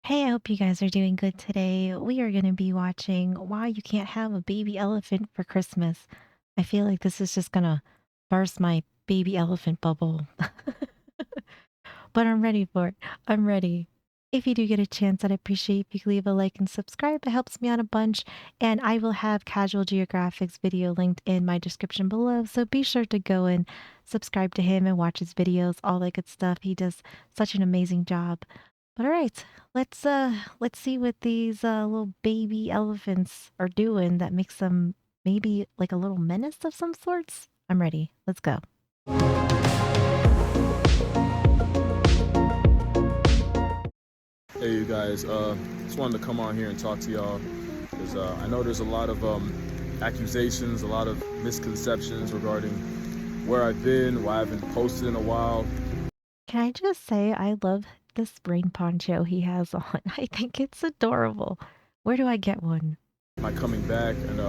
Hey, I hope you guys are doing good today. We are going to be watching Why You Can't Have a Baby Elephant for Christmas. I feel like this is just going to burst my baby elephant bubble. But I'm ready for it. I'm ready. If you do get a chance, I'd appreciate if you could leave a like and subscribe. It helps me out a bunch. And I will have Casual Geographic's video linked in my description below. So be sure to go and subscribe to him and watch his videos, all that good stuff. He does such an amazing job. But all right, let's see what these little baby elephants are doing that makes them maybe like a little menace of some sorts. I'm ready. Let's go. Hey you guys, just wanted to come on here and talk to y'all because I know there's a lot of accusations, a lot of misconceptions regarding where I've been, why I haven't posted in a while. Can I just say I love this rain poncho he has on. I think it's adorable. Where do I get one? Am I coming back? And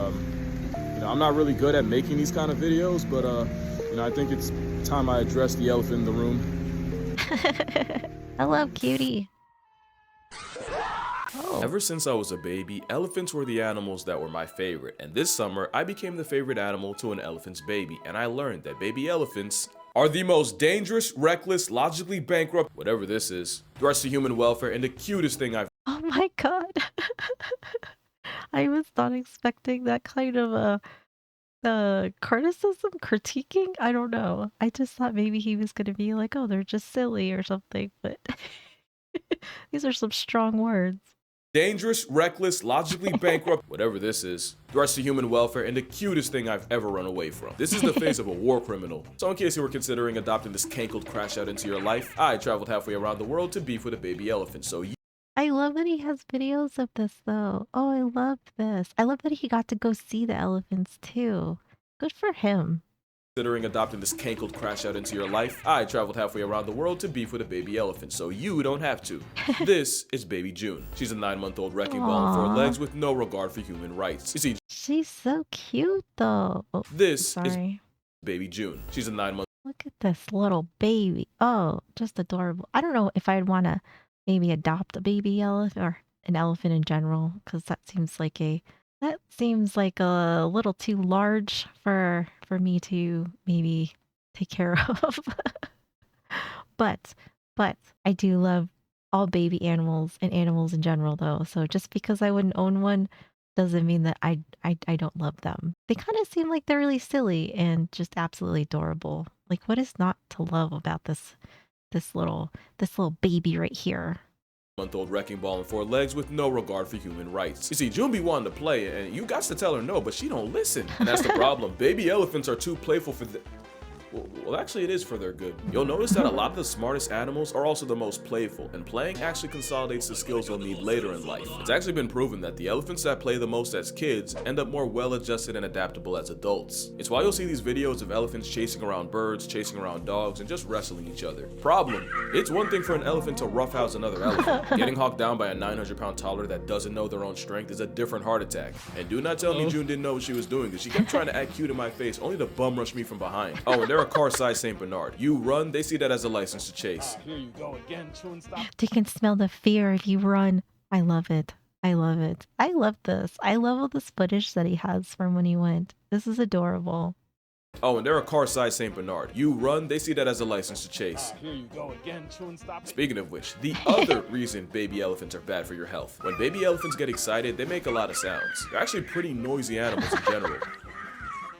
I'm not really good at making these kind of videos, but I think it's time I address the elephant in the room. Hello, cutie. Oh. Ever since I was a baby, elephants were the animals that were my favorite, and this summer I became the favorite animal to an elephant's baby, and I learned that baby elephants are the most dangerous, reckless, logically bankrupt, whatever this is, threats to human welfare, and the cutest thing I've— Oh my god. I was not expecting that kind of criticism, critiquing. I don't know. I just thought maybe he was gonna be like, oh, they're just silly or something, but these are some strong words. Dangerous, reckless, logically bankrupt, whatever this is, threats to human welfare, and the cutest thing I've ever run away from. This is the face of a war criminal. So in case you were considering adopting this cankled crash out into your life, I traveled halfway around the world to beef with a baby elephant, so I love that he has videos of this though. Oh, I love this. I love that he got to go see the elephants too. Good for him. Considering adopting this cankled crash out into your life, I traveled halfway around the world to beef with a baby elephant, so you don't have to. This is baby June. She's a 9-month-old wrecking ball on 4 legs with no regard for human rights. You see, she's so cute though. Oh, this is baby June. She's a 9-month. Look at this little baby. Oh, just adorable. I don't know if I'd want to maybe adopt a baby elephant or an elephant in general, because that seems like a little too large for me to maybe take care of. but I do love all baby animals and animals in general though. So just because I wouldn't own one doesn't mean that I don't love them. They kind of seem like they're really silly and just absolutely adorable. Like what is not to love about this little baby right here? Month-old wrecking ball on 4 legs with no regard for human rights. You see, June be wanting to play, and you got to tell her no, but she don't listen. And that's the problem. Baby elephants are too playful for the— Well, actually it is for their good. You'll notice that a lot of the smartest animals are also the most playful, and playing actually consolidates the skills you'll need later in life. It's actually been proven that the elephants that play the most as kids end up more well-adjusted and adaptable as adults. It's why you'll see these videos of elephants chasing around birds, chasing around dogs, and just wrestling each other. Problem: it's one thing for an elephant to roughhouse another elephant. Getting hawked down by a 900-pound toddler that doesn't know their own strength is a different heart attack. And do not tell me June didn't know what she was doing, because she kept trying to act cute in my face only to bum rush me from behind. Oh, and they're a car-sized Saint Bernard. You run, they see that as a license to chase. Here you go again, chewing stop. They can smell the fear if you run. I love it. I love it. I love this. I love all this footage that he has from when he went. This is adorable. Oh, and they're a car-sized Saint Bernard. You run, they see that as a license to chase. Here you go again, chewing stop. Speaking of which, the other reason baby elephants are bad for your health. When baby elephants get excited, they make a lot of sounds. They're actually pretty noisy animals in general.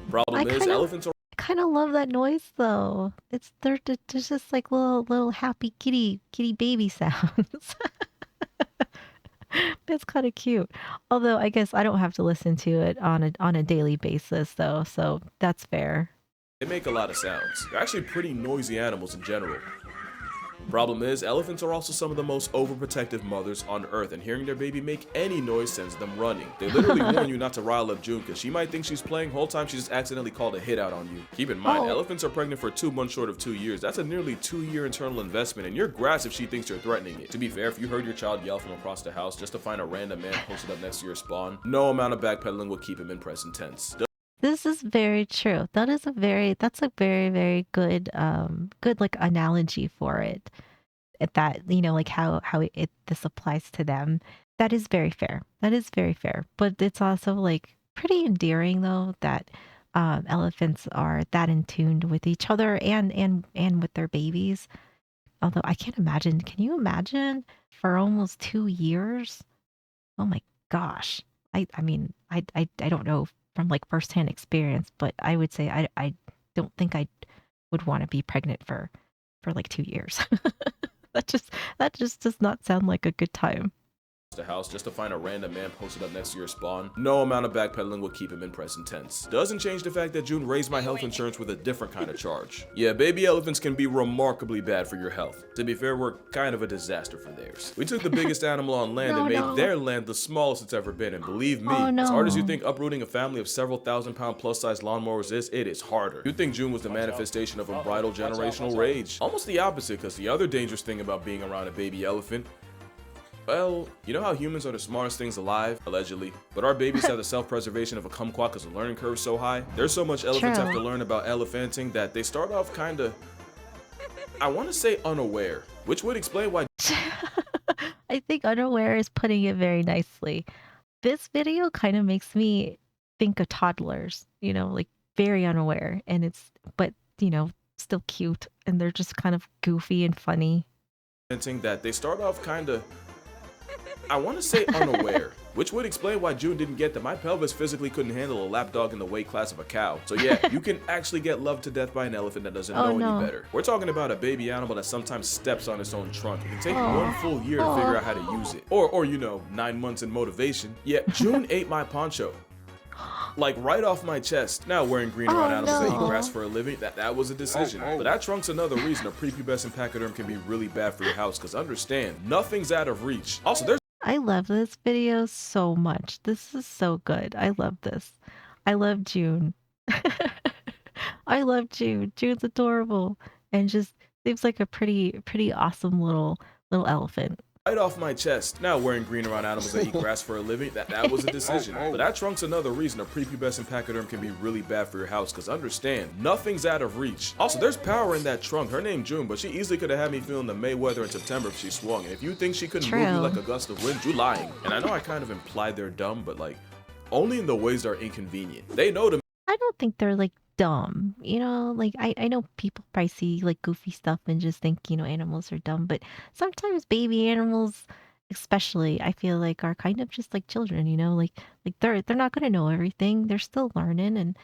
Problem is, elephants are— Kind of love that noise though. They're just like little happy kitty baby sounds. It's kind of cute. Although I guess I don't have to listen to it on a daily basis though, so that's fair. they make a lot of sounds. They're actually pretty noisy animals in general. Problem is, elephants are also some of the most overprotective mothers on earth, and hearing their baby make any noise sends them running. They literally warn you not to rile up June, because she might think she's playing, whole time she just accidentally called a hit out on you. Keep in mind, elephants are pregnant for 2 months short of 2 years. That's a nearly 2-year internal investment, and you're grass if she thinks you're threatening it. To be fair, if you heard your child yell from across the house just to find a random man posted up next to your spawn, no amount of backpedaling will keep him in present tense. This is very true. That's a very, very good like analogy for it. that, you know, like how it this applies to them. That is very fair. That is very fair. But it's also like pretty endearing though that elephants are that in tuned with each other and with their babies. Although I can't imagine. Can you imagine for almost 2 years? Oh my gosh. I mean, I don't know from like firsthand experience, but I would say I don't think I would want to be pregnant for like 2 years. That just does not sound like a good time. The house just to find a random man posted up next to your spawn, no amount of backpedaling will keep him in present tense. Doesn't change the fact that June raised my health insurance with a different kind of charge. Yeah, baby elephants can be remarkably bad for your health. To be fair, we're kind of a disaster for theirs. We took the biggest animal on land No, and made no. their land the smallest it's ever been, and believe me, Oh as hard as you no. think uprooting a family of several thousand-pound plus-size lawnmowers is, it is harder. You think June was the manifestation of unbridled generational rage? Almost the opposite, because the other dangerous thing about being around a baby elephant, well, you know how humans are the smartest things alive, allegedly, but our babies have the self-preservation of a kumquat because the learning curve is so high. There's so much elephants have to True. learn about elephanting that they start off kinda, I want to say unaware, which would explain why I think unaware is putting it very nicely. This video kind of makes me think of toddlers, you know, like very unaware and but you know, still cute and they're just kind of goofy and funny. that they start off kinda, I want to say unaware, which would explain why June didn't get that my pelvis physically couldn't handle a lapdog in the weight class of a cow. So yeah, you can actually get loved to death by an elephant that doesn't Oh know no. any better. We're talking about a baby animal that sometimes steps on its own trunk. It can take Aw. 1 full year to figure out how to use it. Or you know, 9 months in motivation. Yeah, June ate my poncho. Like right off my chest. Now wearing green around Oh, animals that eat no. grass for a living, that was a decision. But that trunk's another reason a prepubescent pachyderm can be really bad for your house, because understand, nothing's out of reach. Also, there's I love this video so much. This is so good. I love this. I love June. I love June. June's adorable and just seems like a pretty awesome little elephant. right off my chest. Now wearing green around animals that eat grass for a living, that was a decision. But that trunk's another reason a prepubescent pachyderm can be really bad for your house, because understand, nothing's out of reach. Also, there's power in that trunk. Her name June, but she easily could have had me feeling the Mayweather in September if she swung. And if you think she couldn't move you True. like a gust of wind, you lying. And I know I kind of implied they're dumb, but like, only in the ways that are inconvenient. They know to I don't think they're like dumb. You know, like I know people probably see like goofy stuff and just think, you know, animals are dumb, but sometimes baby animals especially I feel like are kind of just like children, you know, like they're not gonna know everything. They're still learning and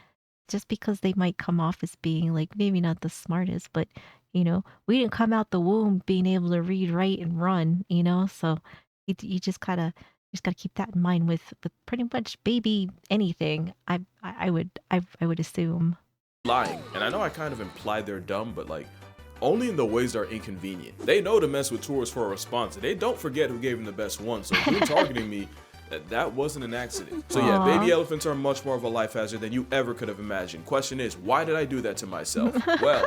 just because they might come off as being like maybe not the smartest, but you know, we didn't come out the womb being able to read, write, and run, you know, so you just gotta keep that in mind with pretty much baby anything. I would assume. lying. And I know I kind of implied they're dumb, but like, only in the ways that are inconvenient. They know to mess with tourists for a response, and they don't forget who gave them the best one. So if you're targeting me, that wasn't an accident. So yeah, Aw. baby elephants are much more of a life hazard than you ever could have imagined. Question is, why did I do that to myself? Well,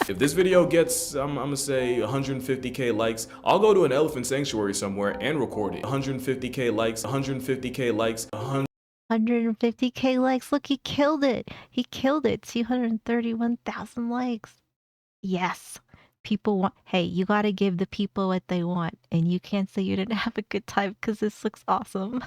if this video gets, I'm gonna say 150k likes, I'll go to an elephant sanctuary somewhere and record it. 150k likes, 150k likes, 150K likes. Look, he killed it. He killed it. 231,000 likes. Yes. People want, hey, you got to give the people what they want. And you can't say you didn't have a good time because this looks awesome.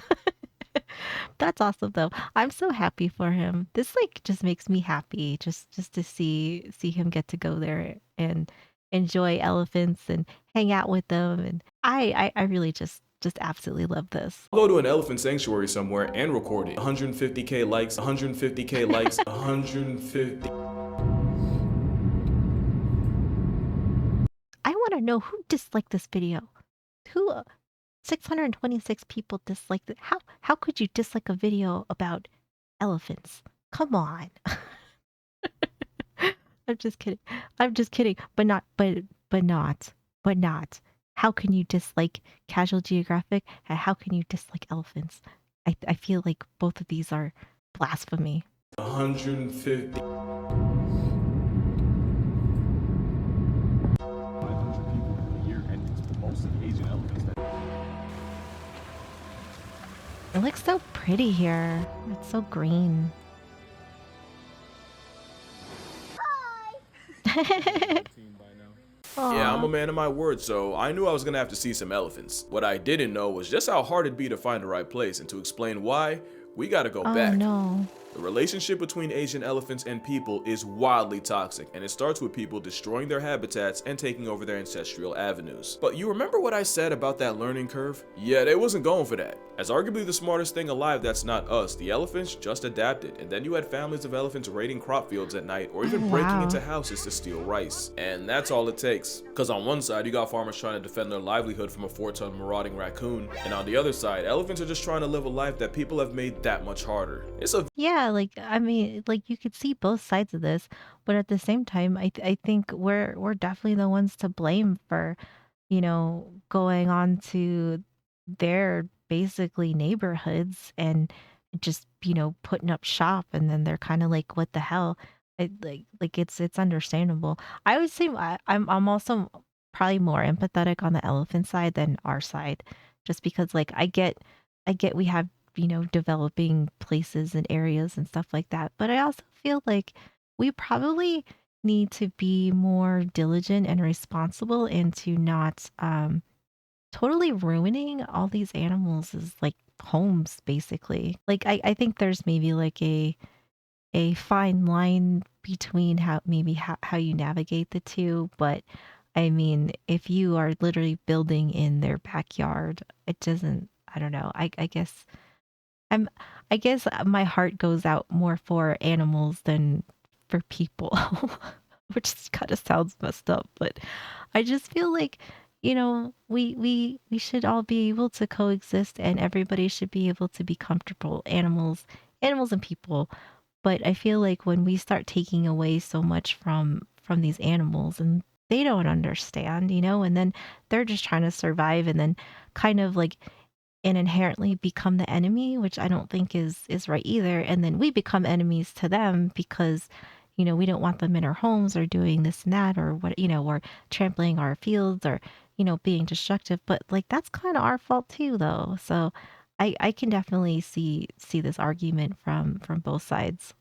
That's awesome though. I'm so happy for him. This like just makes me happy just to see him get to go there and enjoy elephants and hang out with them. And I really just absolutely love this. I'll go to an elephant sanctuary somewhere and record it. 150k likes, 150k likes, 150. I want to know who disliked this video. Who 626 people disliked it. How could you dislike a video about elephants? Come on. I'm just kidding. I'm just kidding. But not. How can you dislike Casual Geographic? And how can you dislike elephants? I feel like both of these are blasphemy. 150. 500 people a year, and it's mostly Asian elephants. It looks so pretty here. It's so green. Team by now. Yeah, I'm a Aw. man of my word, so I knew I was gonna have to see some elephants. What I didn't know was just how hard it'd be to find the right place, and to explain why, we gotta go Oh back. no. The relationship between Asian elephants and people is wildly toxic, and it starts with people destroying their habitats and taking over their ancestral avenues. But you remember what I said about that learning curve? Yeah, they wasn't going for that. As arguably the smartest thing alive that's not us, the elephants just adapted, and then you had families of elephants raiding crop fields at night or Oh even breaking into wow. houses to steal rice. And that's all it takes. Cause on one side, you got farmers trying to defend their livelihood from a 4-ton marauding raccoon, and on the other side, elephants are just trying to live a life that people have made that much harder. It's a Yeah, like I mean, like you could see both sides of this, but at the same time, I think we're definitely the ones to blame for, going on to their basically neighborhoods and just, putting up shop and then they're kind of like, what the hell? It's understandable. I would say I'm also probably more empathetic on the elephant side than our side, just because like I get we have, developing places and areas and stuff like that. But I also feel like we probably need to be more diligent and responsible into not totally ruining all these animals' like homes basically. Like I think there's maybe like a fine line between how you navigate the two, but I mean, if you are literally building in their backyard, it doesn't I don't know. I'm I guess my heart goes out more for animals than for people, which kind of sounds messed up, but I just feel like, we should all be able to coexist and everybody should be able to be comfortable, animals and people. But I feel like when we start taking away so much from these animals and they don't understand, and then they're just trying to survive and then kind of like and inherently become the enemy, which I don't think is right either. And then we become enemies to them because, we don't want them in our homes or doing this and that or what, or trampling our fields or, being destructive. But like that's kind of our fault too, though. So I can definitely see this argument from both sides.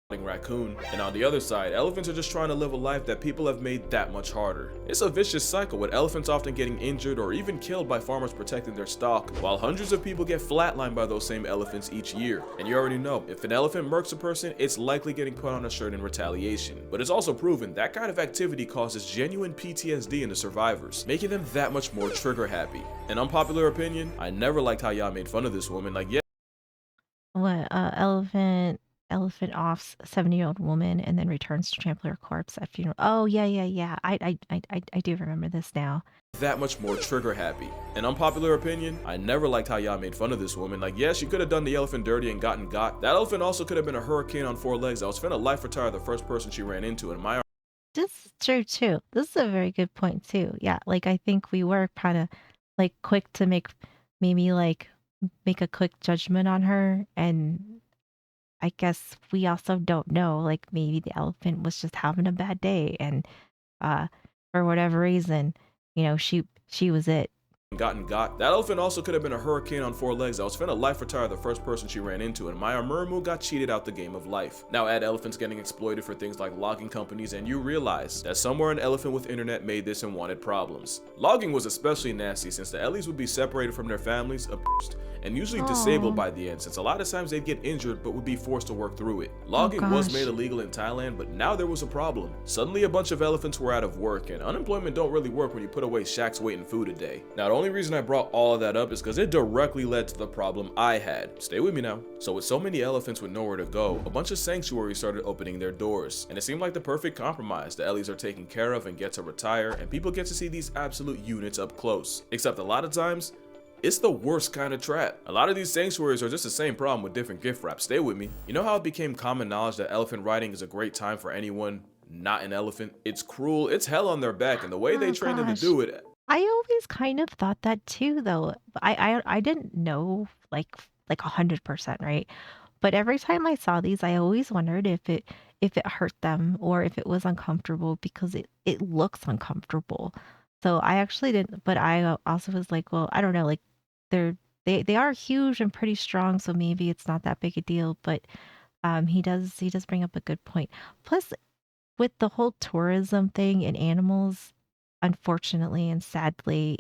raccoon, and on the other side, elephants are just trying to live a life that people have made that much harder. It's a vicious cycle, with elephants often getting injured or even killed by farmers protecting their stock, while hundreds of people get flatlined by those same elephants each year. And you already know, if an elephant murks a person, it's likely getting put on a shirt in retaliation. But it's also proven that kind of activity causes genuine PTSD in the survivors, making them that much more trigger happy. An unpopular opinion, I never liked how y'all made fun of this woman. Like, yeah, What elephant offs 70-year-old woman and then returns to trample her corpse at funeral. Oh yeah, yeah, yeah. I do remember this now. that much more trigger happy. An unpopular opinion, I never liked how y'all made fun of this woman. Like, yeah, she could have done the elephant dirty and gotten got. That elephant also could have been a hurricane on 4 legs that was finna life retire the first person she ran into. In my This is true too. This is a very good point too. Yeah, like I think we were kind of like quick to maybe like make a quick judgment on her, and I guess we also don't know. Like maybe the elephant was just having a bad day, and uh, for whatever reason, she was it. gotten got. That elephant also could have been a hurricane on 4 legs that was finna life retire the first person she ran into, and Maya Murmu got cheated out the game of life. Now add elephants getting exploited for things like logging companies, and you realize that somewhere an elephant with internet made this and wanted problems. Logging was especially nasty since the Ellies would be separated from their families, abused, and usually disabled Oh, by the end, since a lot of times they'd get injured but would be forced to work through it. oh Logging was made gosh. illegal in Thailand, but now there was a problem. Suddenly a bunch of elephants were out of work, and unemployment don't really work when you put away shacks waiting food a day. Now the only reason I brought all of that up is because it directly led to the problem I had. Stay with me now. So with so many elephants with nowhere to go, a bunch of sanctuaries started opening their doors, and it seemed like the perfect compromise. The Ellies are taken care of and get to retire, and people get to see these absolute units up close. Except a lot of times, it's the worst kind of trap. A lot of these sanctuaries are just the same problem with different gift wraps. Stay with me. You know how it became common knowledge that elephant riding is a great time for anyone not an elephant? It's cruel, it's hell on their back, and the way they Oh train them to gosh. do it. I always kind of thought that too, though. I didn't know like 100%, right? But every time I saw these, I always wondered if it hurt them or if it was uncomfortable because it looks uncomfortable. So I actually didn't, but I also was like, well, I don't know, like they're they are huge and pretty strong, so maybe it's not that big a deal. But he does bring up a good point. Plus, with the whole tourism thing and animals. unfortunately and sadly,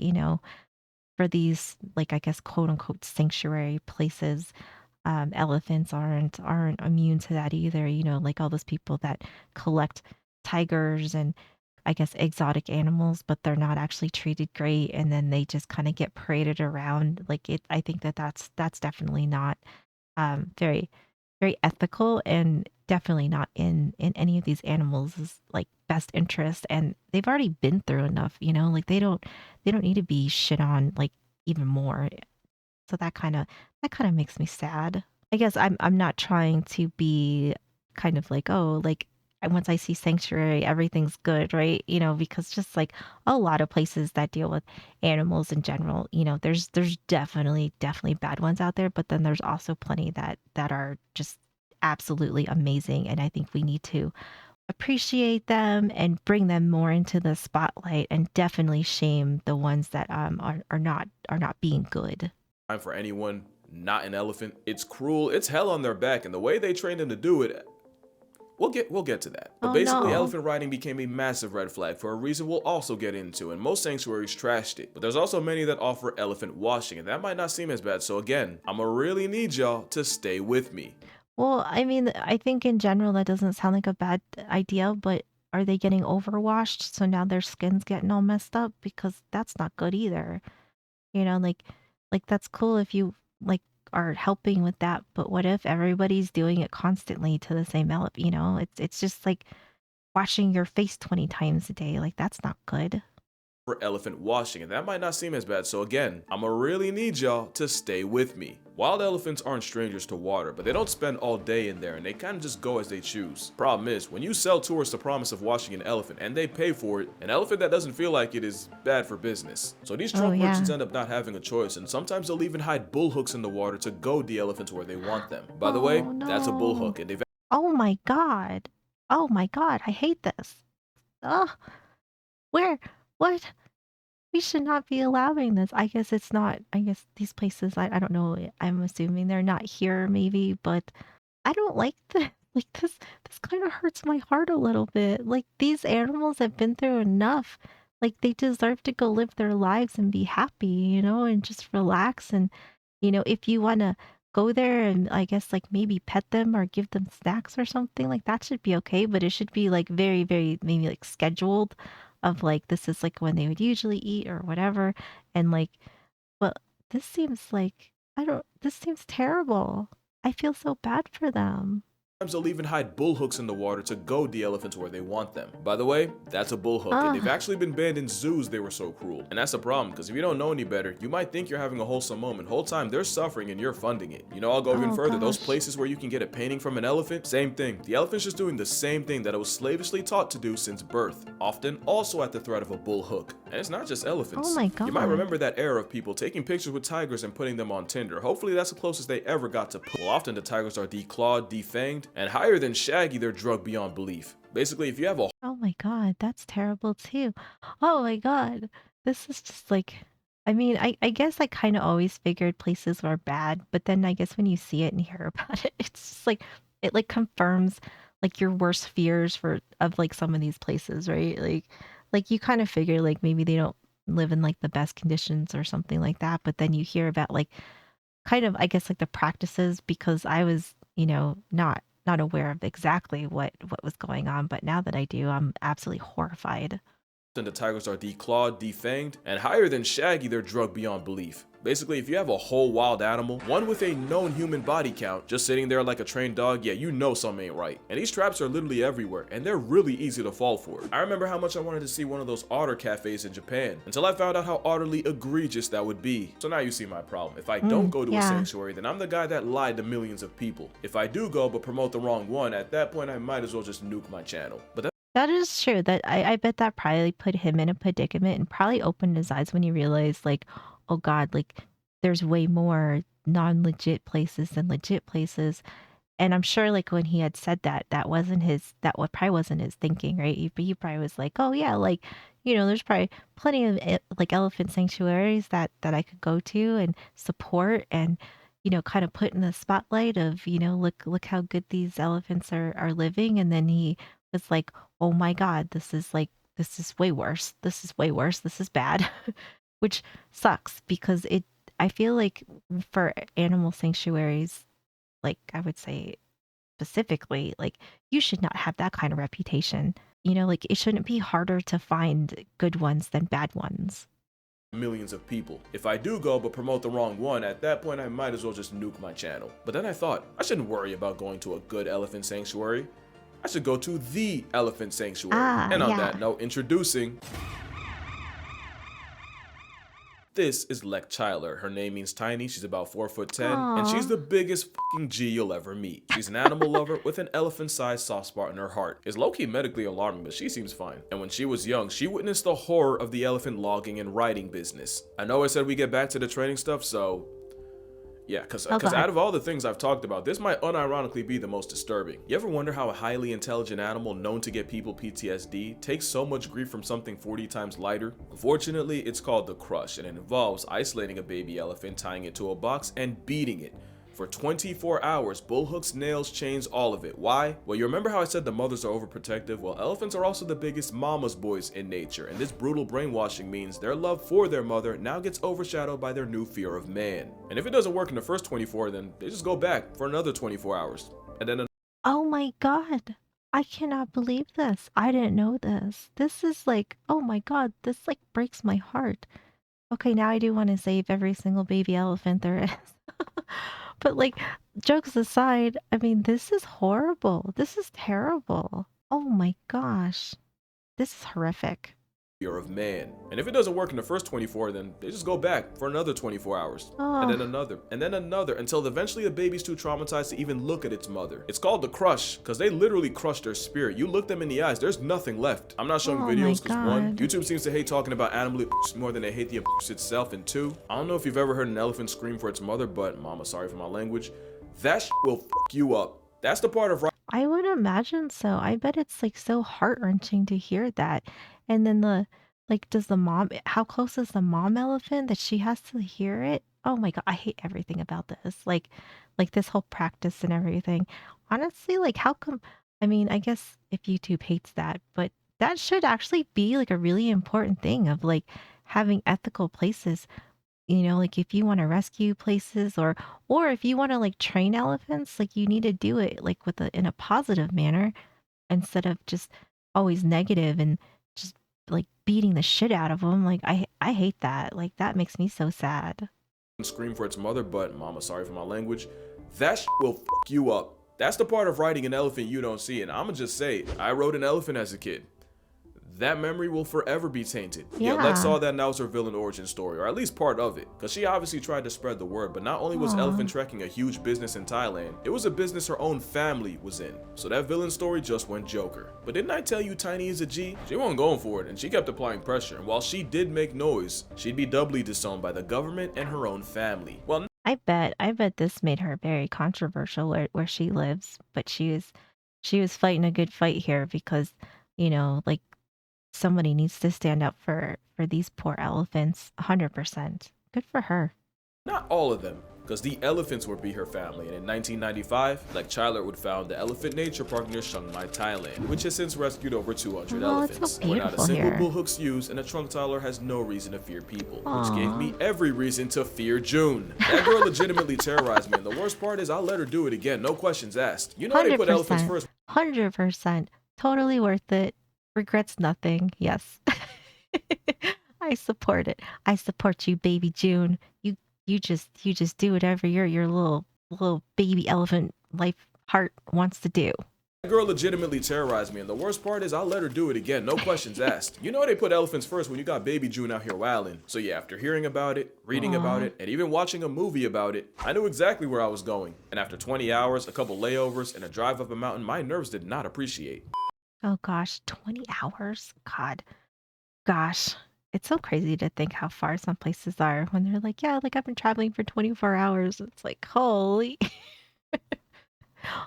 for these, like, I guess, quote unquote sanctuary places, elephants aren't immune to that either. Like all those people that collect tigers and I guess exotic animals, but they're not actually treated great, and then they just kind of get paraded around. Like it, I think that's definitely not very very ethical, and definitely not in any of these animals' like best interest. And they've already been through enough, like they don't need to be shit on like even more. So that kind of makes me sad. I guess I'm not trying to be kind of like, oh, like once I see sanctuary, everything's good, right? Because just like a lot of places that deal with animals in general, there's definitely bad ones out there, but then there's also plenty that are just absolutely amazing, and I think we need to appreciate them and bring them more into the spotlight, and definitely shame the ones that are not being good. Time for anyone not an elephant. It's cruel, it's hell on their back, and the way they trained them to do it, we'll get to that. But Oh basically, no. elephant riding became a massive red flag for a reason we'll also get into, and most sanctuaries trashed it. But there's also many that offer elephant washing, and that might not seem as bad. So again, I'ma really need y'all to stay with me. Well, I mean, I think in general that doesn't sound like a bad idea, but are they getting overwashed so now their skin's getting all messed up? Because that's not good either. Like that's cool if you like are helping with that, but what if everybody's doing it constantly to the same It's just like washing your face 20 times a day. Like that's not good. For elephant washing, and that might not seem as bad. So again, I'ma really need y'all to stay with me. Wild elephants aren't strangers to water, but they don't spend all day in there, and they kind of just go as they choose. Problem is, when you sell tourists the promise of washing an elephant and they pay for it, an elephant that doesn't feel like it is bad for business. So these Oh trunk merchants yeah. end up not having a choice, and sometimes they'll even hide bull hooks in the water to goad the elephants where they want them. By the way, Oh that's a bull no. hook, and they've Oh my God. Oh my God. I hate this. Ugh. Where? What? We should not be allowing this. I guess it's not, I guess these places, I don't know. I'm assuming they're not here maybe, but I don't like this. Like this kind of hurts my heart a little bit. Like these animals have been through enough. Like they deserve to go live their lives and be happy, and just relax. And if you want to go there and I guess like maybe pet them or give them snacks or something, like that should be okay, but it should be like very very maybe like scheduled, of like this is like when they would usually eat or whatever. And like, but this seems like, I don't, this seems terrible. I feel so bad for them. Sometimes they'll even hide bull hooks in the water to goad the elephants where they want them. By the way, that's a bull hook, and they've Ah, actually been banned in zoos. They were so cruel. And that's a problem, because if you don't know any better, you might think you're having a wholesome moment. Whole time they're suffering and you're funding it. I'll go even oh further. Those gosh. places where you can get a painting from an elephant, same thing. The elephant's just doing the same thing that it was slavishly taught to do since birth, often also at the threat of a bull hook. And it's not just Oh elephants. my You might God. remember that era of people taking pictures with tigers and putting them on Tinder. Hopefully that's the closest they ever got to pull. Often the tigers are declawed, defanged, and higher than Shaggy, they're drugged beyond belief. Basically, if you have a Oh my God. That's terrible too. Oh my God. This is just like, I mean, I guess I kind of always figured places were bad, but then I guess when you see it and hear about it, it's just like, it like confirms like your worst fears for of like some of these places, right? Like you kind of figure like maybe they don't live in like the best conditions or something like that, but then you hear about like kind of I guess like the practices, because I was, not aware of exactly what was going on, but now that I do, I'm absolutely horrified. the tigers are declawed, defanged, and higher than Shaggy, they're drugged beyond belief. Basically, if you have a whole wild animal, one with a known human body count, just sitting there like a trained dog, yeah, you know something ain't right. And these traps are literally everywhere, and they're really easy to fall for. I remember how much I wanted to see one of those otter cafes in Japan, until I found out how utterly egregious that would be. So now you see my problem. If I don't go to a Yeah. sanctuary, then I'm the guy that lied to millions of people. If I do go but promote the wrong one, at that point I might as well just nuke my channel. But That is true. That I bet that probably put him in a predicament and probably opened his eyes when he realized like, oh God, like there's way more non-legit places than legit places. And I'm sure like when he had said that, that what probably wasn't his thinking, right? He probably was like, oh yeah, like, there's probably plenty of like elephant sanctuaries that I could go to and support, and, kind of put in the spotlight of, look how good these elephants are living. And then he was like, oh my God, this is like this is way worse. This is way worse. This is bad, which sucks because I feel like for animal sanctuaries, like I would say specifically, like you should not have that kind of reputation. Like it shouldn't be harder to find good ones than bad ones. Millions of people. If I do go but promote the wrong one, at that point I might as well just nuke my channel. But then I thought, I shouldn't worry about going to a good elephant sanctuary. I should go to the elephant sanctuary. And on Yeah. that note, introducing... This is Lek Chyler. Her name means tiny, she's about 4'10", and she's Aw. the biggest fucking G you'll ever meet. She's an animal lover with an elephant-sized soft spot in her heart. It's low-key medically alarming, but she seems fine. And when she was young, she witnessed the horror of the elephant logging and riding business. I know I said we get back to the training stuff, so... yeah, because Oh, go ahead. out of all the things I've talked about, this might unironically be the most disturbing. You ever wonder how a highly intelligent animal known to get people PTSD takes so much grief from something 40 times lighter? Unfortunately, it's called the crush, and it involves isolating a baby elephant, tying it to a box, and beating it. For 24 hours, bull hooks, nails, chains, all of it. Why? Well, you remember how I said the mothers are overprotective? Well, elephants are also the biggest mama's boys in nature, and this brutal brainwashing means their love for their mother now gets overshadowed by their new fear of man. And if it doesn't work in the first 24, then they just go back for another 24 hours. And then Oh my God. I cannot believe this. I didn't know this. This is like, oh my God, this like breaks my heart. Okay, now I do want to save every single baby elephant there is. But like, jokes aside, I mean, this is horrible. This is terrible. Oh my gosh. This is horrific. fear of man. And if it doesn't work in the first 24, then they just go back for another 24 hours. And then another, until eventually the baby's too traumatized to even look at its mother. It's called the crush, because they literally crush their spirit. You look them in the eyes, there's nothing left. I'm not showing Oh my videos because one, God. YouTube seems to hate talking about animal abuse more than they hate the abuse itself, and two, I don't know if you've ever heard an elephant scream for its mother, but mama, sorry for my language, that will fuck you up. That's the part of I would imagine so. I bet it's like so heart-wrenching to hear that. And then does the mom, how close is the mom elephant that she has to hear it? Oh my God, I hate everything about this. Like this whole practice and everything. Honestly, like how come, I mean, I guess if YouTube hates that, but that should actually be like a really important thing of like having ethical places. Like if you want to rescue places or if you want to like train elephants, like you need to do it like in a positive manner instead of just always negative and just like beating the shit out of them. Like I hate that. Like that makes me so sad. scream for its mother, but mama, sorry for my language, that will fuck you up. That's the part of riding an elephant you don't see, and I'ma just say, I rode an elephant as a kid. That memory will forever be tainted. Yeah, Lex saw Yeah. that, and that was her villain origin story, or at least part of it, because she obviously tried to spread the word, but not only was Aw. elephant trekking a huge business in Thailand, it was a business her own family was in. So that villain story just went Joker. But didn't I tell you Tiny is a G? She wasn't going for it, and she kept applying pressure, and while she did make noise, she'd be doubly disowned by the government and her own family. Well, I bet this made her very controversial where she lives, but she was fighting a good fight here because, like somebody needs to stand up for these poor elephants 100%. Good for her. not all of them, because the elephants would be her family, and in 1995, Lek Chyler would found the Elephant Nature Park near Chiang Mai, Thailand, which has since rescued over 200 Oh, it's so elephants, where not a beautiful single here. bull hook's used, and a trunk Tyler has no reason to fear people, which Aw. gave me every reason to fear June. That girl legitimately terrorized me, and the worst part is I'll let her do it again, no questions asked. You know they put elephants 100%. first 100%. Totally worth it. Regrets nothing. Yes. I support it. I support you, baby June. You just do whatever your little baby elephant life heart wants to do. That girl legitimately terrorized me, and the worst part is I'll let her do it again, no questions asked. You know they put elephants first when you got baby June out here wilding. So yeah, after hearing about it, reading about Aw. it, and even watching a movie about it, I knew exactly where I was going. And after 20 hours, a couple layovers, and a drive up a mountain my nerves did not appreciate. Oh gosh, 20 hours? God. Gosh. It's so crazy to think how far some places are when they're like, yeah, like I've been traveling for 24 hours. It's like, holy.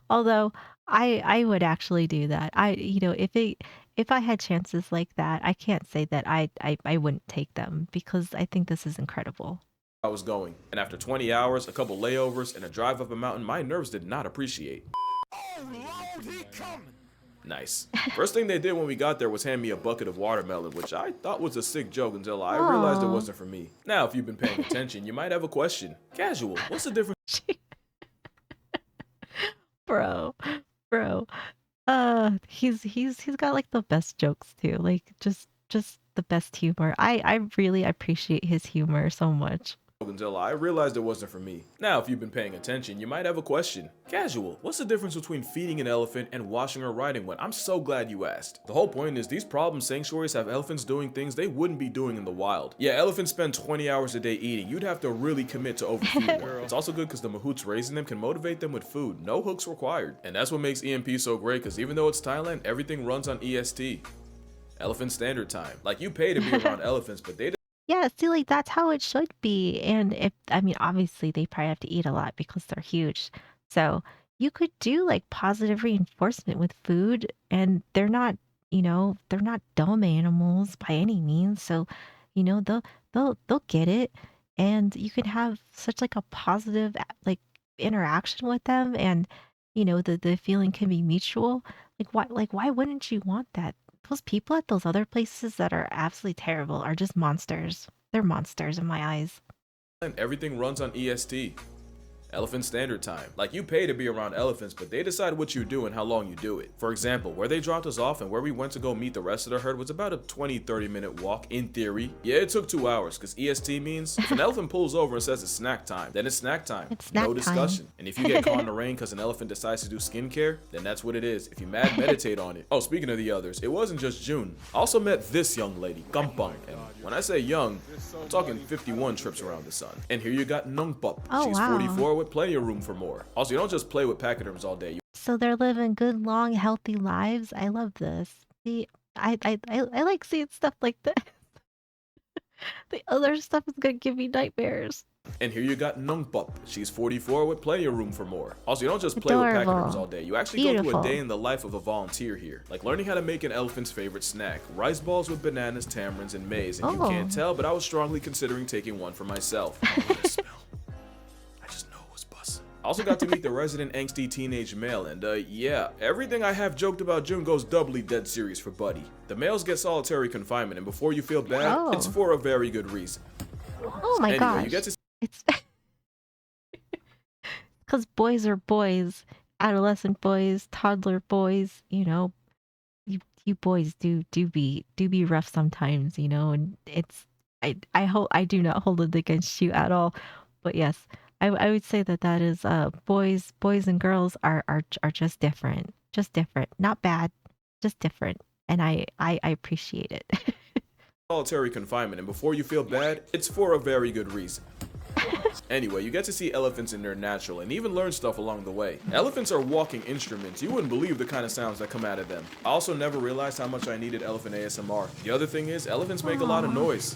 Although I would actually do that. If I had chances like that, I can't say that I wouldn't take them because I think this is incredible. I was going. And after 20 hours, a couple layovers, and a drive up a mountain my nerves did not appreciate. Oh Lord, he coming! Nice. First thing they did when we got there was hand me a bucket of watermelon, which I thought was a sick joke until I realized it Oh, wasn't for me. Now, if you've been paying attention, you might have a question. Casual, what's the difference bro, bro. He's got like the best jokes too. Like just the best humor. I really appreciate his humor so much. until I realized it wasn't for me? Now, if you've been paying attention, you might have a question. Casual, what's the difference between feeding an elephant and washing or riding one? I'm so glad you asked. The whole point is these problem sanctuaries have elephants doing things they wouldn't be doing in the wild. Yeah, elephants spend 20 hours a day eating. You'd have to really commit to overfeeding them. It's also good because the mahouts raising them can motivate them with food. No hooks required. And that's what makes EMP so great, because even though it's Thailand, everything runs on EST. Elephant Standard Time. Like, you pay to be around elephants, but they Yeah, see, like that's how it should be. And if I mean, obviously they probably have to eat a lot because they're huge. So you could do like positive reinforcement with food, and they're not, they're not dumb animals by any means. So, they'll get it, and you can have such like a positive like interaction with them, and the feeling can be mutual. Like why wouldn't you want that? Those people at those other places that are absolutely terrible are just monsters. They're monsters in my eyes. everything runs on EST. Elephant Standard Time. Like, you pay to be around elephants, but they decide what you do and how long you do it. For example, where they dropped us off and where we went to go meet the rest of the herd was about a 20-30 minute walk in theory. Yeah, it took 2 hours because EST means if an elephant pulls over and says it's snack time, then it's snack time. It's snack No time. discussion. And if you get caught in the rain because an elephant decides to do skincare, then that's what it is. If you mad, meditate on it. Oh, speaking of the others, it wasn't just June. I also met this young lady, Gampang. And when I say young, I'm talking 51 trips around the sun. And here you got Nungpup. Oh, She's wow. 44 with plenty of room for more. Also, you don't just play with pachyderms all day. So they're living good, long, healthy lives. I love this. See, I like seeing stuff like that. The other stuff is gonna give me nightmares. And here you got Nungpup. She's 44 with plenty of room for more. Also, you don't just play with Adorable. pachyderms all day. You actually go through a Beautiful. day in the life of a volunteer here. Like learning how to make an elephant's favorite snack. Rice balls with bananas, tamarinds, and maize. And you Oh. can't tell, but I was strongly considering taking one for myself. Oh, what a smell. I just know it was bussin'. I also got to meet the resident angsty teenage male, and yeah, everything I have joked about June goes doubly dead serious for Buddy. The males get solitary confinement, and before you feel bad, Oh. it's for a very good reason. Oh my Anyway, gosh. you get to It's because boys are boys, adolescent boys, toddler boys. You boys do be rough sometimes. And I hope I do not hold it against you at all. But yes, I would say that is boys and girls are just different, not bad, just different, and I appreciate it. solitary confinement, and before you feel bad, it's for a very good reason. Anyway, you get to see elephants in their natural and even learn stuff along the way. Elephants are walking instruments. You wouldn't believe the kind of sounds that come out of them. I also never realized how much I needed elephant ASMR. The other thing is, elephants make a lot of noise.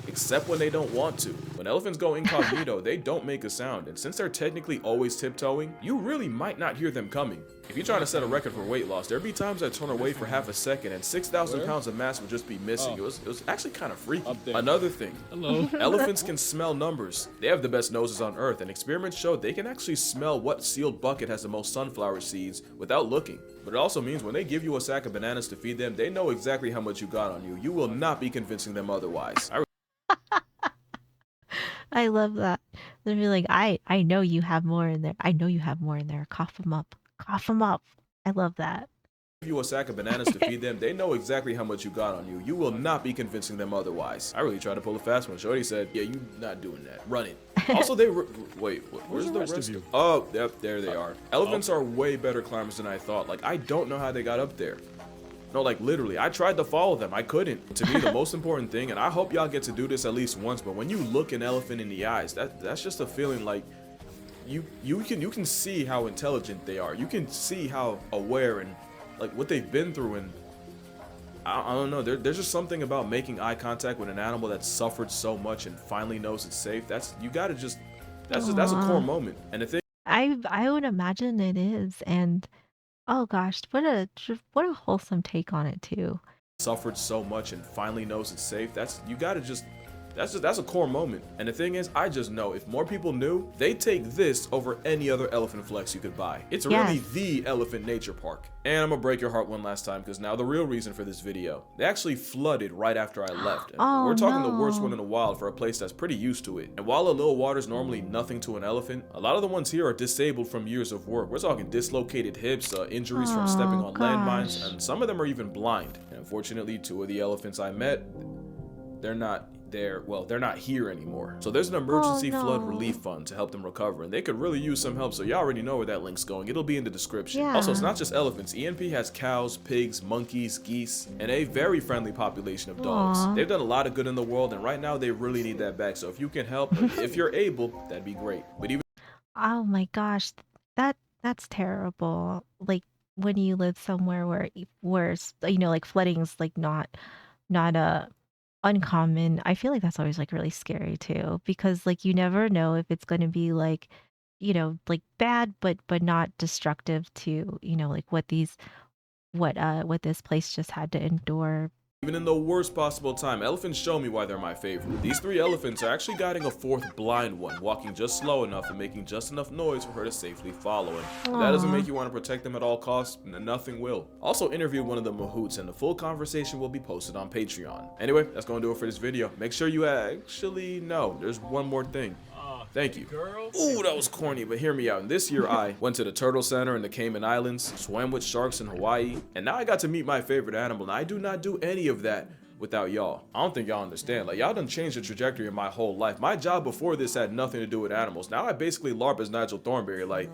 Except when they don't want to. When elephants go incognito, they don't make a sound, and since they're technically always tiptoeing, you really might not hear them coming. If you're trying to set a record for weight loss, there'd be times I'd turn away for half a second and 6,000 pounds of mass would just be missing. It was actually kind of freaky. Another thing, elephants can smell numbers. They have the best noses on earth, and experiments show they can actually smell what sealed bucket has the most sunflower seeds without looking. But it also means when they give you a sack of bananas to feed them, they know exactly how much you got on you. You will not be convincing them otherwise. I love that. They'll be like, I know you have more in there. I know you have more in there. Cough them up. Cough them up. I love that. Give you a sack of bananas to feed them, they know exactly how much you got on you. You will not be convincing them otherwise. I really tried to pull a fast one. Shorty said, yeah, you not doing that. Run it. Also, wait, where's the rest of you? Oh, yep, there they are. Elephants are way better climbers than I thought. Like, I don't know how they got up there. No, like literally, I tried to follow them. I couldn't. To me, the most important thing, and I hope y'all get to do this at least once, but when you look an elephant in the eyes, that's just a feeling like you can see how intelligent they are. You can see how aware and like what they've been through, and I don't know. There's just something about making eye contact with an animal that's suffered so much and finally knows it's safe. That's a core moment. And the thing. I would imagine it is, and oh gosh, what a wholesome take on it too. Suffered so much and finally knows it's safe. That's That's a core moment. And the thing is, I just know if more people knew, they'd take this over any other elephant flex you could buy. It's really Yes. the elephant nature park. And I'm gonna break your heart one last time, because now the real reason for this video. They actually flooded right after I left. And Oh we're talking the worst one in no. the wild for a place that's pretty used to it. And while a little water is normally nothing to an elephant, a lot of the ones here are disabled from years of work. We're talking dislocated hips, injuries from stepping Oh on landmines, gosh. and some of them are even blind. And unfortunately, 2 of the elephants I met, they're not here anymore. So there's an Oh emergency flood relief no. fund to help them recover, and they could really use some help, so you already know where that link's going. It'll be in the description. Also, it's Yeah. not just elephants. ENP has cows, pigs, monkeys, geese, and a very friendly population of dogs. Aw. They've done a lot of good in the world, and right now they really need that back. So if you can help, if you're able, that'd be great. But even Oh my gosh, that's terrible. Like when you live somewhere where like flooding's like not uncommon. I feel like that's always like really scary too because like you never know if it's going to be like like bad but not destructive to, like what this place just had to endure. Even in the worst possible time, elephants show me why they're my favorite. These 3 elephants are actually guiding a 4th blind one, walking just slow enough and making just enough noise for her to safely follow him. If that doesn't Aw. make you want to protect them at all costs, nothing will. Also interviewed one of the mahouts, and the full conversation will be posted on Patreon. Anyway, that's going to do it for this video. Make sure you actually know there's one more thing. Thank you. Ooh, that was corny, but hear me out. And this year I went to the Turtle Center in the Cayman Islands, swam with sharks in Hawaii, and now I got to meet my favorite animal, and I do not do any of that without y'all. I don't think y'all understand. Like, y'all done changed the trajectory of my whole life. My job before this had nothing to do with animals. Now I basically LARP as Nigel Thornberry. Like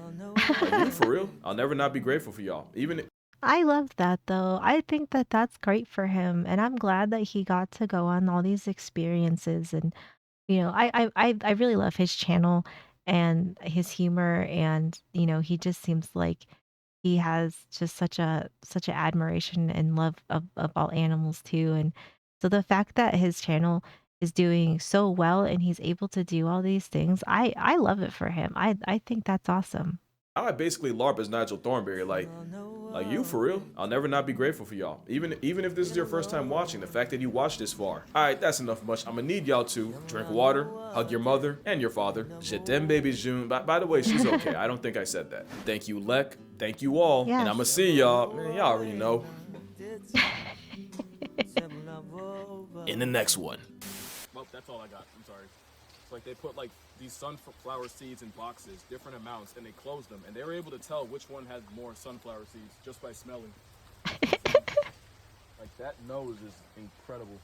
you for real? I'll never not be grateful for y'all. Even I love that though. I think that that's great for him, and I'm glad that he got to go on all these experiences. And I really love his channel and his humor, and he just seems like he has just such a admiration and love of all animals too. And so the fact that his channel is doing so well and he's able to do all these things, I love it for him. I think that's awesome. now I basically LARP as Nigel Thornberry. Like you for real? I'll never not be grateful for y'all. Even if this is your first time watching, the fact that you watched this far. Alright, that's enough much. I'm gonna need y'all to drink water, hug your mother and your father. Je t'aime, baby June. By the way, she's okay. I don't think I said that. Thank you, Lek. Thank you all. And Yes. I'ma see y'all. Man, y'all already know. In the next one. Well, that's all I got. I'm sorry. It's like they put like these sunflower seeds in boxes, different amounts, and they closed them, and they were able to tell which one had more sunflower seeds just by smelling. Like that nose is incredible.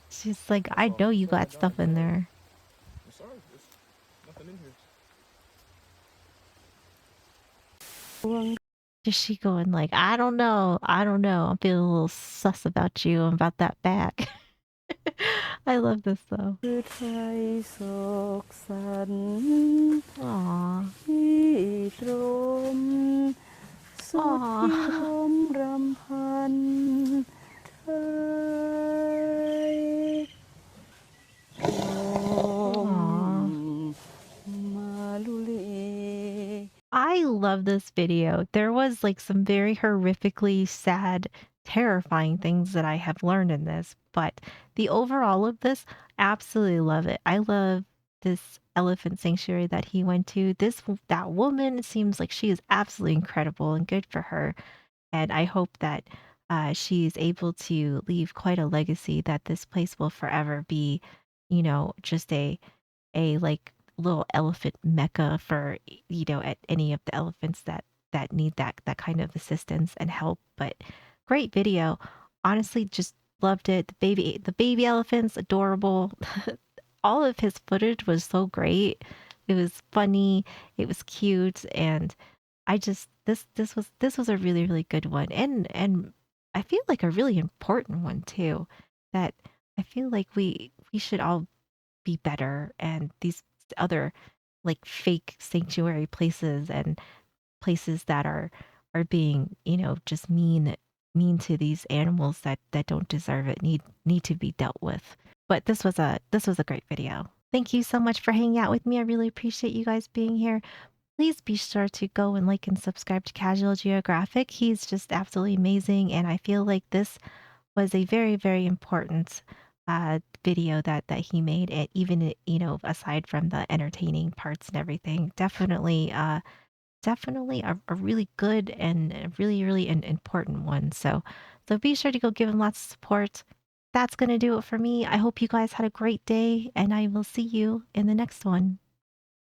She's like, I know you got stuff in there. I'm sorry, there's nothing in here. Just she going like, I don't know. I'm feeling a little sus about you and about that bag. I love this though. คือไทยโศกสัน Aw. ที่ตรมสุดที่ Aw. ลมรำพันไทยลม Aw. มาลุลี I love this video. There was like some very horrifically sad, terrifying things that I have learned in this, but the overall of this, absolutely love it. I love this elephant sanctuary that he went to. That woman seems like she is absolutely incredible and good for her. And I hope that she is able to leave quite a legacy that this place will forever be, just a like little elephant mecca for at any of the elephants that need that kind of assistance and help. But great video, honestly, just loved it. The baby elephants, adorable. All of his footage was so great. It was funny, it was cute, and I just this was a really really good one, and I feel like a really important one too, that I feel like we should all be better, and these other like fake sanctuary places and places that are being just mean to these animals that don't deserve it need to be dealt with. But this was a great video. Thank you so much for hanging out with me. I really appreciate you guys being here. Please be sure to go and like and subscribe to Casual Geographic. He's just absolutely amazing, and I feel like this was a very very important video that he made. It even aside from the entertaining parts and everything, definitely a really good and a really an important one. So be sure to go give him lots of support. That's gonna do it for me. I hope you guys had a great day, and I will see you in the next one.